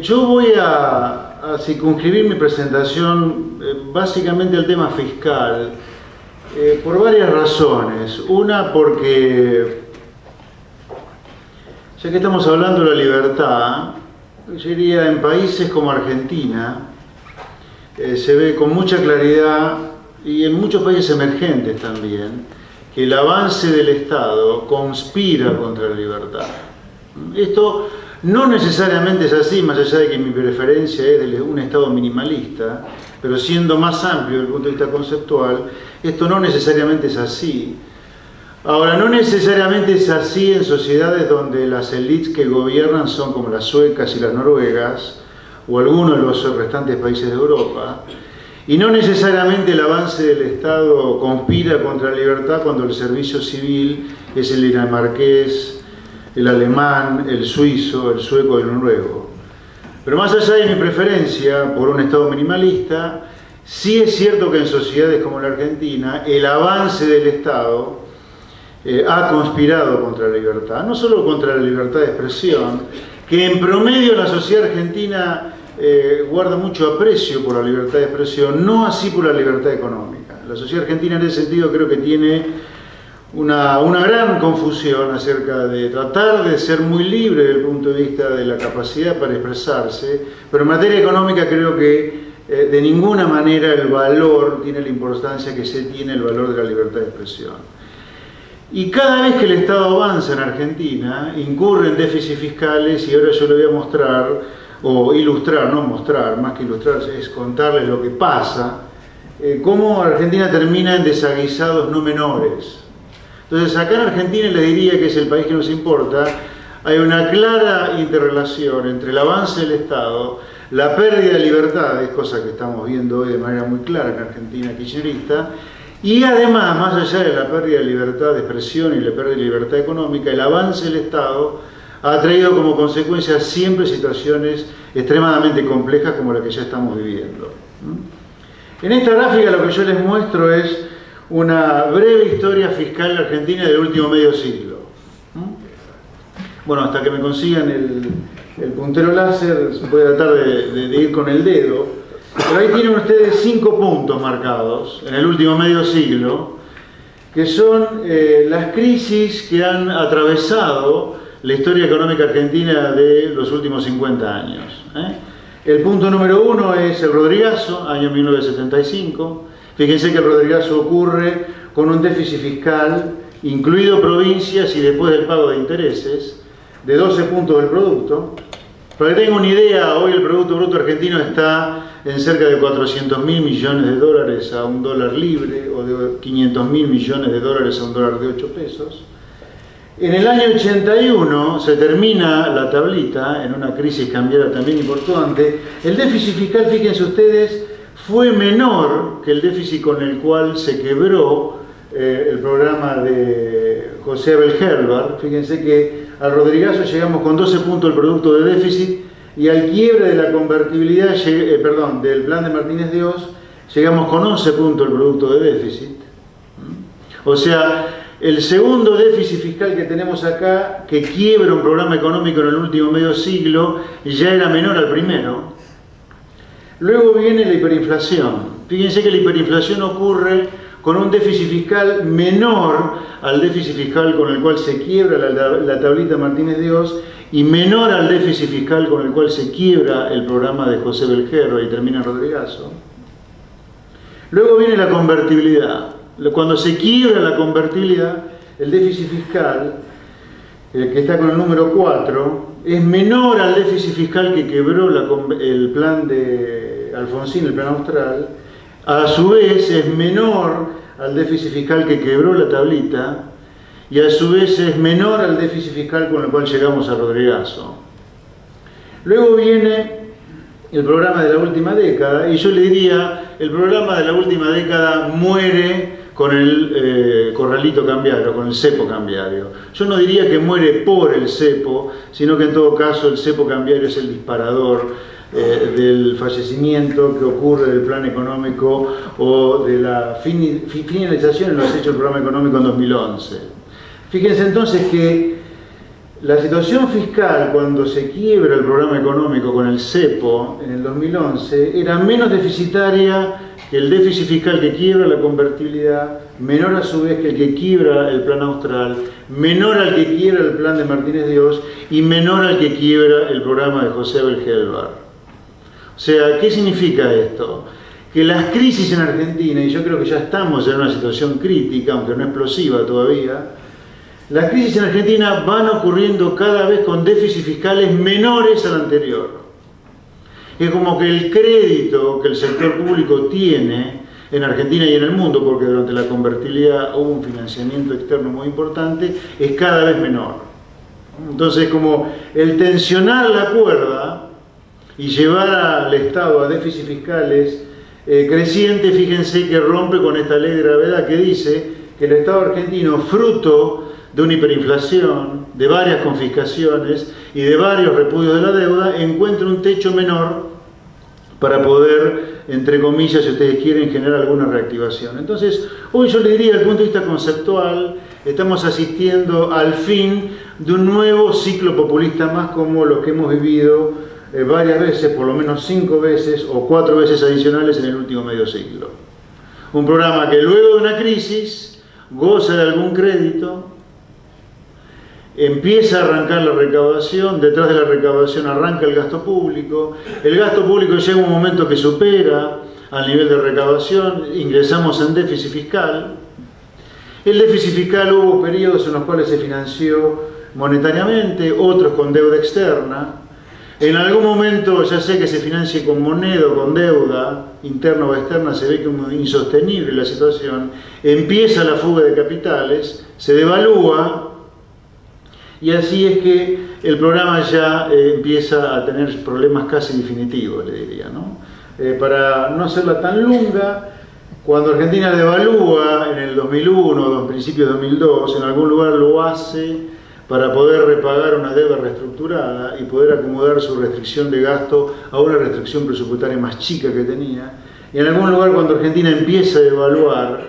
Yo voy a circunscribir mi presentación básicamente al tema fiscal por varias razones. Una, porque ya que estamos hablando de la libertad, yo diría en países como Argentina se ve con mucha claridad, y en muchos países emergentes también, que el avance del Estado conspira contra la libertad. Esto no necesariamente es así, más allá de que mi preferencia es de un Estado minimalista, pero siendo más amplio desde el punto de vista conceptual, esto no necesariamente es así. Ahora, no necesariamente es así en sociedades donde las élites que gobiernan son como las suecas y las noruegas, o algunos de los restantes países de Europa, y no necesariamente el avance del Estado conspira contra la libertad cuando el servicio civil es el dinamarqués, el alemán, el suizo, el sueco y el noruego. Pero más allá de mi preferencia por un Estado minimalista, sí es cierto que en sociedades como la Argentina el avance del Estado ha conspirado contra la libertad, no solo contra la libertad de expresión, que en promedio la sociedad argentina guarda mucho aprecio por la libertad de expresión, no así por la libertad económica. La sociedad argentina en ese sentido creo que tiene una gran confusión acerca de tratar de ser muy libre desde el punto de vista de la capacidad para expresarse, pero en materia económica creo que de ninguna manera el valor tiene la importancia que se tiene el valor de la libertad de expresión. Y cada vez que el Estado avanza en Argentina, incurre en déficits fiscales, y ahora yo le voy a mostrar, o ilustrar, no mostrar, más que ilustrar, es contarles lo que pasa, cómo Argentina termina en desaguisados no menores. Entonces, acá en Argentina, les diría que es el país que nos importa, hay una clara interrelación entre el avance del Estado, la pérdida de libertades, cosa que estamos viendo hoy de manera muy clara en Argentina kirchnerista, y además, más allá de la pérdida de libertad de expresión y la pérdida de libertad económica, el avance del Estado ha traído como consecuencia siempre situaciones extremadamente complejas como la que ya estamos viviendo. En esta gráfica lo que yo les muestro es una breve historia fiscal argentina del último medio siglo. Bueno, hasta que me consigan el puntero láser voy a tratar de ir con el dedo, pero ahí tienen ustedes 5 puntos marcados en el último medio siglo, que son las crisis que han atravesado la historia económica argentina de los últimos 50 años. El punto número 1 es el Rodrigazo, año 1975. Fíjense que el Rodrigazo ocurre con un déficit fiscal, incluido provincias y después del pago de intereses, de 12 puntos del producto. Para que tengan una idea, hoy el Producto Bruto Argentino está en cerca de 400.000 millones de dólares a un dólar libre, o de 500.000 millones de dólares a un dólar de 8 pesos. En el año 81 se termina la tablita, en una crisis cambiaria también importante. El déficit fiscal, fíjense ustedes, fue menor que el déficit con el cual se quebró el programa de José Abel Herbar. Fíjense que al Rodrigazo llegamos con 12 puntos del producto de déficit, y al quiebre de la convertibilidad, del plan de Martínez de Oz, llegamos con 11 puntos del producto de déficit. O sea, el segundo déficit fiscal que tenemos acá, que quiebra un programa económico en el último medio siglo, ya era menor al primero. Luego viene la hiperinflación. Fíjense que la hiperinflación ocurre con un déficit fiscal menor al déficit fiscal con el cual se quiebra la tablita Martínez de Oz, y menor al déficit fiscal con el cual se quiebra el programa de José Belgerro y termina Rodrigazo. Luego viene la convertibilidad. Cuando se quiebra la convertibilidad, el déficit fiscal, que está con el número 4, es menor al déficit fiscal que quebró el plan de Alfonsín, el plan austral. A su vez es menor al déficit fiscal que quebró la tablita, y a su vez es menor al déficit fiscal con el cual llegamos a Rodrigazo. Luego viene el programa de la última década, y yo le diría, el programa de la última década muere con el corralito cambiario, con el cepo cambiario. Yo no diría que muere por el cepo, sino que en todo caso el cepo cambiario es el disparador del fallecimiento que ocurre del plan económico o de la finalización en los hechos del programa económico en 2011. Fíjense entonces que la situación fiscal cuando se quiebra el programa económico con el cepo en el 2011 era menos deficitaria que el déficit fiscal que quiebra la convertibilidad, menor a su vez que el que quiebra el plan austral, menor al que quiebra el plan de Martínez Dios y menor al que quiebra el programa de José Abel Gelbar. O sea, ¿qué significa esto? Que las crisis en Argentina, y yo creo que ya estamos en una situación crítica, aunque no explosiva todavía, las crisis en Argentina van ocurriendo cada vez con déficits fiscales menores al anterior. Es como que el crédito que el sector público tiene en Argentina y en el mundo, porque durante la convertibilidad hubo un financiamiento externo muy importante, es cada vez menor. Entonces, como el tensionar la cuerda y llevar al Estado a déficits fiscales crecientes, fíjense que rompe con esta ley de gravedad que dice que el Estado argentino, fruto de una hiperinflación, de varias confiscaciones y de varios repudios de la deuda, encuentra un techo menor para poder, entre comillas, si ustedes quieren, generar alguna reactivación. Entonces, hoy yo le diría, desde el punto de vista conceptual, estamos asistiendo al fin de un nuevo ciclo populista más como los que hemos vivido varias veces, por lo menos 5 veces o 4 veces adicionales en el último medio siglo. Un programa que luego de una crisis goza de algún crédito, empieza a arrancar la recaudación, detrás de la recaudación arranca el gasto público llega a un momento que supera al nivel de recaudación, ingresamos en déficit fiscal. El déficit fiscal hubo periodos en los cuales se financió monetariamente, otros con deuda externa. En algún momento, ya sea que se financie con moneda o con deuda, interna o externa, se ve como insostenible la situación, empieza la fuga de capitales, se devalúa, y así es que el programa ya empieza a tener problemas casi definitivos, le diría, ¿no? Para no hacerla tan lunga, cuando Argentina devalúa en el 2001 o en principios de 2002, en algún lugar lo hace para poder repagar una deuda reestructurada y poder acomodar su restricción de gasto a una restricción presupuestaria más chica que tenía. Y en algún lugar cuando Argentina empieza a devaluar,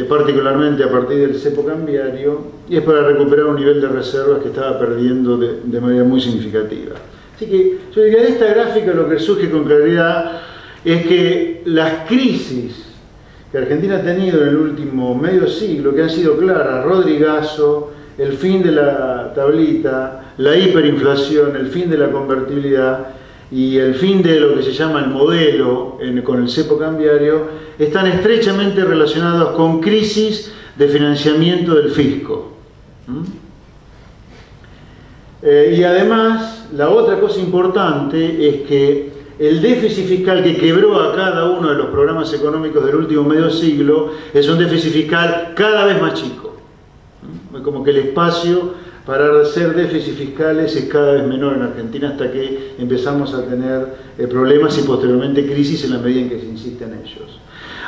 particularmente a partir del cepo cambiario, y es para recuperar un nivel de reservas que estaba perdiendo de manera muy significativa. Así que yo diría, de esta gráfica lo que surge con claridad es que las crisis que Argentina ha tenido en el último medio siglo, que han sido claras, Rodrigazo, el fin de la tablita, la hiperinflación, el fin de la convertibilidad y el fin de lo que se llama el modelo con el cepo cambiario, están estrechamente relacionados con crisis de financiamiento del fisco. Y además, la otra cosa importante es que el déficit fiscal que quebró a cada uno de los programas económicos del último medio siglo es un déficit fiscal cada vez más chico. Como que el espacio para hacer déficits fiscales es cada vez menor en Argentina hasta que empezamos a tener problemas y posteriormente crisis en la medida en que se insiste en ellos.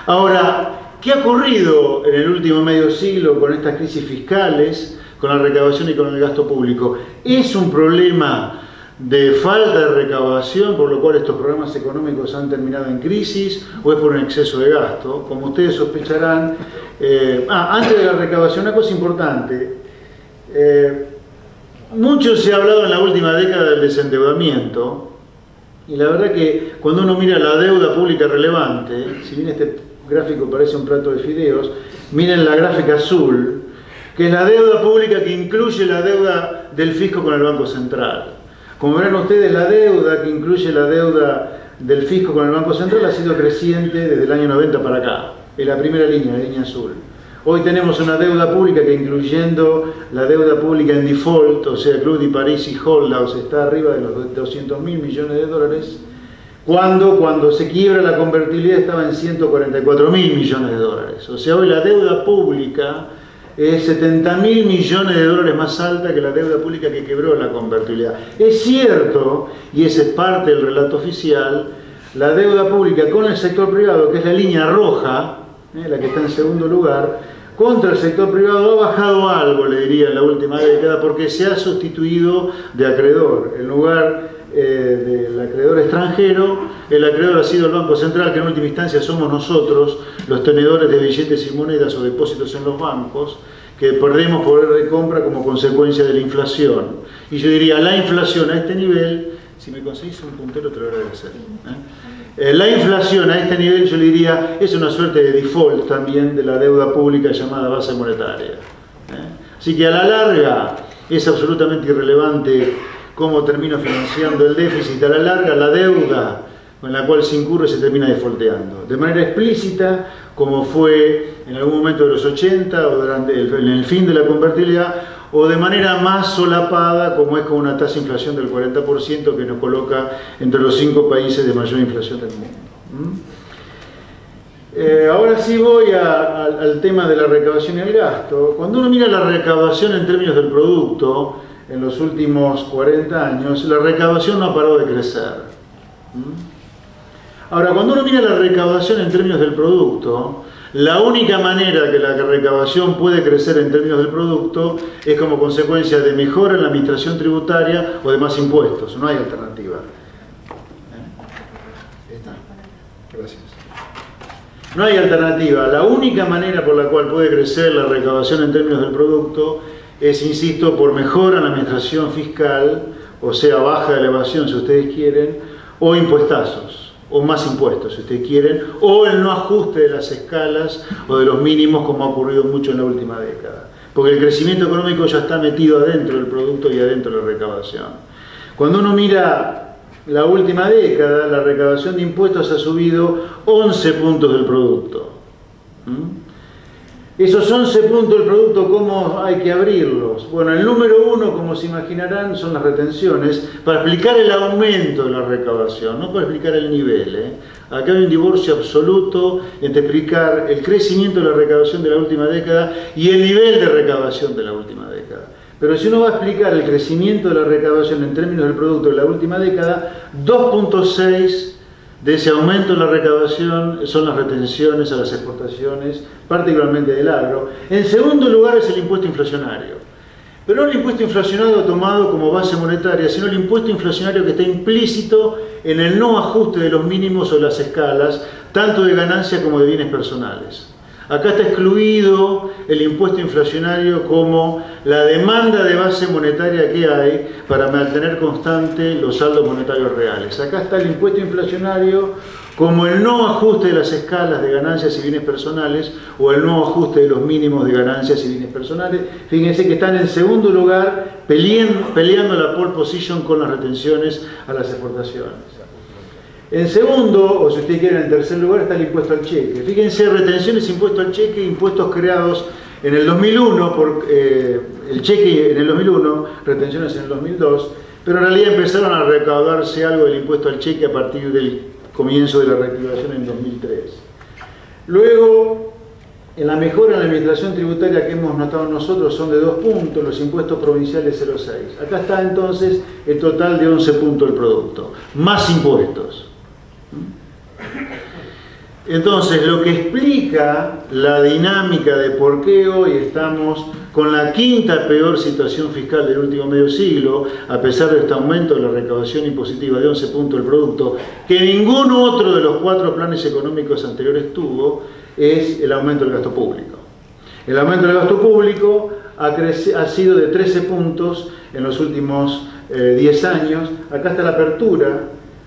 Ahora, ¿qué ha ocurrido en el último medio siglo con estas crisis fiscales, con la recaudación y con el gasto público? ¿Es un problema de falta de recaudación, por lo cual estos programas económicos han terminado en crisis, o es por un exceso de gasto? Como ustedes sospecharán, antes de la recaudación, una cosa importante, mucho se ha hablado en la última década del desendeudamiento, y la verdad que cuando uno mira la deuda pública relevante, si bien este gráfico parece un plato de fideos, miren la gráfica azul, que es la deuda pública que incluye la deuda del fisco con el Banco Central. Como verán ustedes, la deuda que incluye la deuda del fisco con el Banco Central ha sido creciente desde el año 90 para acá, en la primera línea, la línea azul. Hoy tenemos una deuda pública que, incluyendo la deuda pública en default, o sea, Club de París y Holdhouse, está arriba de los 200.000 millones de dólares, cuando se quiebra la convertibilidad estaba en 144.000 millones de dólares. O sea, hoy la deuda pública es 70.000 millones de dólares más alta que la deuda pública que quebró la convertibilidad. Es cierto, y ese es parte del relato oficial, la deuda pública con el sector privado, que es la línea roja, la que está en segundo lugar, contra el sector privado ha bajado algo, le diría, en la última década, porque se ha sustituido de acreedor. En lugar del acreedor extranjero, el acreedor ha sido el Banco Central, que en última instancia somos nosotros, los tenedores de billetes y monedas o depósitos en los bancos, que perdemos poder de compra como consecuencia de la inflación. Y yo diría, la inflación a este nivel, si me conseguís un puntero te lo voy a agradecer. La inflación a este nivel, yo le diría, es una suerte de default también de la deuda pública llamada base monetaria. Así que a la larga es absolutamente irrelevante cómo termino financiando el déficit. A la larga la deuda con la cual se incurre se termina defaulteando. De manera explícita, como fue en algún momento de los 80 o en el fin de la convertibilidad, o de manera más solapada, como es con una tasa de inflación del 40% que nos coloca entre los 5 países de mayor inflación del mundo. Ahora sí voy al tema de la recaudación y el gasto. Cuando uno mira la recaudación en términos del producto, en los últimos 40 años, la recaudación no ha parado de crecer. Ahora, cuando uno mira la recaudación en términos del producto, la única manera que la recaudación puede crecer en términos del producto es como consecuencia de mejora en la administración tributaria o de más impuestos. No hay alternativa. Gracias. No hay alternativa. La única manera por la cual puede crecer la recaudación en términos del producto es, insisto, por mejora en la administración fiscal, o sea, baja elevación si ustedes quieren, o impuestazos, o más impuestos si ustedes quieren, o el no ajuste de las escalas o de los mínimos como ha ocurrido mucho en la última década. Porque el crecimiento económico ya está metido adentro del producto y adentro de la recaudación. Cuando uno mira la última década, la recaudación de impuestos ha subido 11 puntos del producto. Esos 11 puntos del producto, ¿cómo hay que abrirlos? Bueno, el número 1, como se imaginarán, son las retenciones, para explicar el aumento de la recaudación, no para explicar el nivel. Acá hay un divorcio absoluto entre explicar el crecimiento de la recaudación de la última década y el nivel de recaudación de la última década. Pero si uno va a explicar el crecimiento de la recaudación en términos del producto de la última década, 2.6 de ese aumento en la recaudación son las retenciones a las exportaciones, particularmente del agro. En segundo lugar es el impuesto inflacionario. Pero no el impuesto inflacionario tomado como base monetaria, sino el impuesto inflacionario que está implícito en el no ajuste de los mínimos o las escalas, tanto de ganancia como de bienes personales. Acá está excluido el impuesto inflacionario como la demanda de base monetaria que hay para mantener constante los saldos monetarios reales. Acá está el impuesto inflacionario como el no ajuste de las escalas de ganancias y bienes personales o el no ajuste de los mínimos de ganancias y bienes personales. Fíjense que están en segundo lugar peleando la pole position con las retenciones a las exportaciones. En segundo, o si ustedes quieren en tercer lugar, está el impuesto al cheque. Fíjense, retenciones, impuesto al cheque, impuestos creados en el 2001, el cheque en el 2001, retenciones en el 2002, pero en realidad empezaron a recaudarse algo del impuesto al cheque a partir del comienzo de la reactivación en 2003. Luego, en la mejora en la administración tributaria que hemos notado nosotros son de 2 puntos, los impuestos provinciales 0,6. Acá está entonces el total de 11 puntos del producto, más impuestos. Entonces, lo que explica la dinámica de por qué hoy estamos con la quinta peor situación fiscal del último medio siglo, a pesar de este aumento de la recaudación impositiva de 11 puntos del producto, que ningún otro de los 4 planes económicos anteriores tuvo, es el aumento del gasto público. El aumento del gasto público ha sido de 13 puntos en los últimos 10 años. Acá está la apertura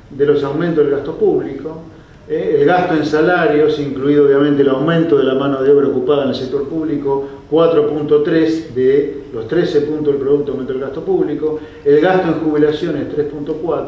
de los aumentos del gasto público. El gasto en salarios, incluido obviamente el aumento de la mano de obra ocupada en el sector público, 4.3 de los 13 puntos del producto aumento del gasto público, el gasto en jubilaciones 3.4,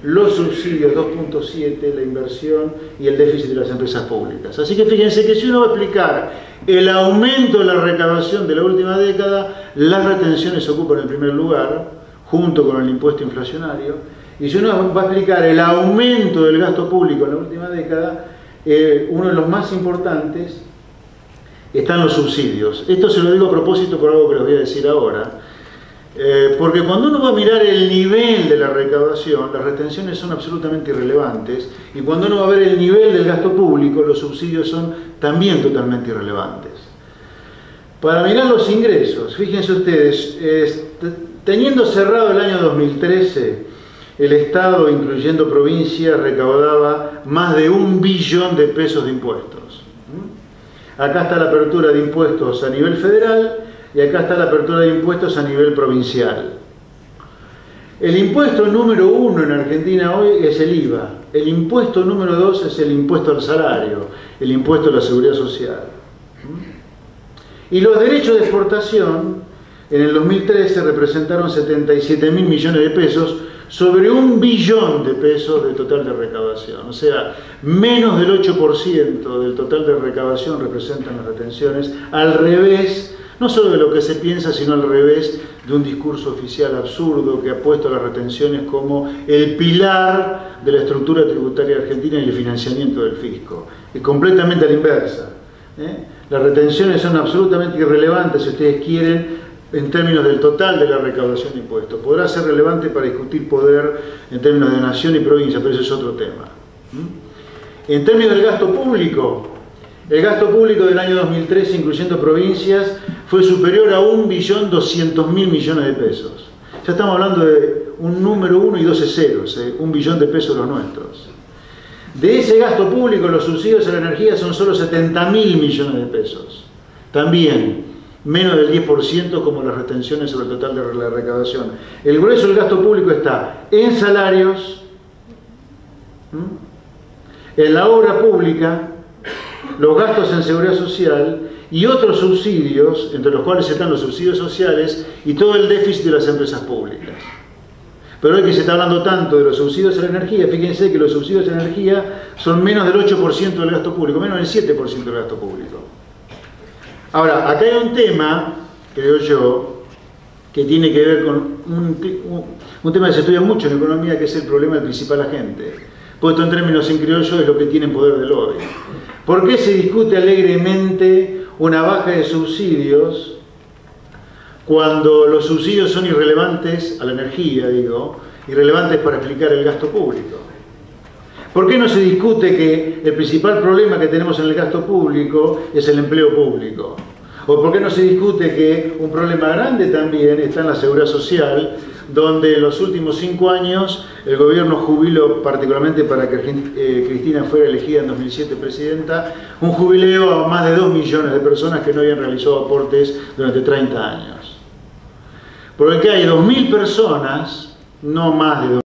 los subsidios 2.7, la inversión y el déficit de las empresas públicas. Así que fíjense que si uno va a explicar el aumento de la recaudación de la última década, las retenciones ocupan el primer lugar, junto con el impuesto inflacionario. Y si uno va a explicar el aumento del gasto público en la última década, uno de los más importantes están los subsidios. Esto se lo digo a propósito por algo que les voy a decir ahora. Porque cuando uno va a mirar el nivel de la recaudación, las retenciones son absolutamente irrelevantes. Y cuando uno va a ver el nivel del gasto público, los subsidios son también totalmente irrelevantes. Para mirar los ingresos, fíjense ustedes, teniendo cerrado el año 2013, el Estado, incluyendo provincias, recaudaba más de 1 billón de pesos de impuestos. Acá está la apertura de impuestos a nivel federal y acá está la apertura de impuestos a nivel provincial. El impuesto número 1 en Argentina hoy es el IVA. El impuesto número 2 es el impuesto al salario, el impuesto a la seguridad social. Y los derechos de exportación en el 2013 representaron 77.000 millones de pesos sobre 1 billón de pesos de total de recaudación. O sea, menos del 8% del total de recaudación representan las retenciones, al revés, no solo de lo que se piensa, sino al revés de un discurso oficial absurdo que ha puesto a las retenciones como el pilar de la estructura tributaria argentina y el financiamiento del fisco. Y completamente a la inversa. Las retenciones son absolutamente irrelevantes, si ustedes quieren, en términos del total de la recaudación de impuestos. Podrá ser relevante para discutir poder en términos de nación y provincia, pero ese es otro tema. En términos del gasto público, el gasto público del año 2013, incluyendo provincias, fue superior a 1.200.000 millones de pesos. Ya estamos hablando de un número 1 y 12 ceros, 1 billón de pesos los nuestros. De ese gasto público, los subsidios a la energía son solo 70.000 millones de pesos. También menos del 10% como las retenciones sobre el total de la recaudación. El grueso del gasto público está en salarios, en la obra pública, los gastos en seguridad social y otros subsidios, entre los cuales están los subsidios sociales y todo el déficit de las empresas públicas. Pero hoy que se está hablando tanto de los subsidios a la energía, fíjense que los subsidios a la energía son menos del 8% del gasto público, menos del 7% del gasto público. Ahora, acá hay un tema, creo yo, que tiene que ver con un tema que se estudia mucho en economía, que es el problema del principal agente. Puesto en términos en criollo, es lo que tiene poder de lobby. ¿Por qué se discute alegremente una baja de subsidios cuando los subsidios son irrelevantes a la energía, digo, irrelevantes para explicar el gasto público? ¿Por qué no se discute que el principal problema que tenemos en el gasto público es el empleo público? ¿O por qué no se discute que un problema grande también está en la seguridad social, donde en los últimos 5 años el gobierno jubiló, particularmente para que Cristina fuera elegida en 2007 presidenta, un jubileo a más de 2 millones de personas que no habían realizado aportes durante 30 años? Porque hay 2.000 personas, no más de